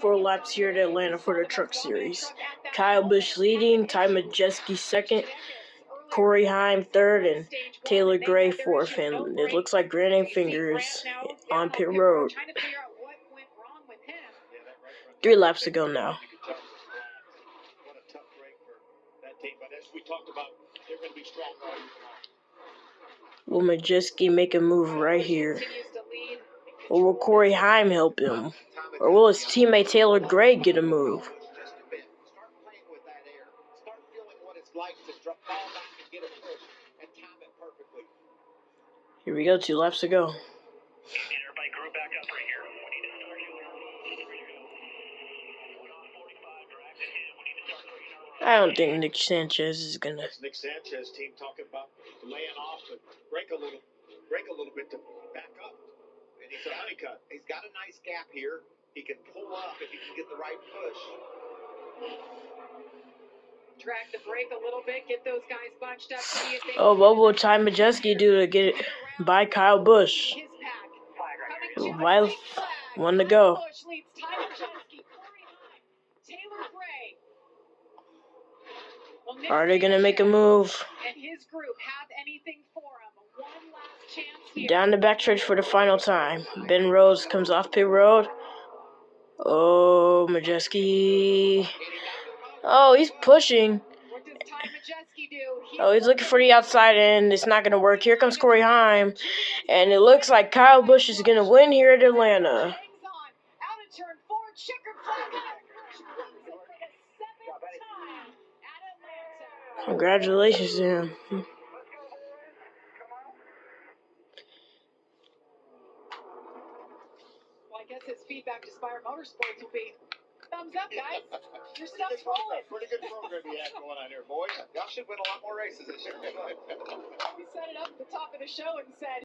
4 laps here at Atlanta for the Truck Series. Kyle Busch leading, Ty Majeski second, Corey Heim third, and Taylor Gray fourth. And it looks like Granite Fingers on pit road. 3 laps to go now. Will Majeski make a move right here? Or will Corey Heim help him? Or will his teammate Taylor Gray get a move? Here we go, 2 laps to go. I don't think Nick Sanchez is gonna. That's Nick Sanchez team talking about laying off and break a little bit to back up. And he's a honeycut. He's got a nice gap here. He can pull up if he can get the right push. Drag the brake a little bit, get those guys bunched up. See if they What will Ty Majeski do to get it by Kyle Busch? One to go. Are they gonna make a move? And his group have anything for him. One last chance here. Down the backstretch for the final time. Ben Rose comes off pit road. Oh, Majeski. Oh, he's pushing. What does Ty Majeski do? Oh, he's looking for the outside end. It's not gonna work. Here comes Corey Heim, and it looks like Kyle Busch is gonna win here at Atlanta. Out of turn 4, checkered flag. Busch wins it for the 7th time at Atlanta. Congratulations to him. Well, I guess his feedback to Spire Motorsports will be thumbs up, guys. Your stuff's rolling. Pretty good program you had going on here, boys. Y'all should win a lot more races this year. We set it up at the top of the show and said,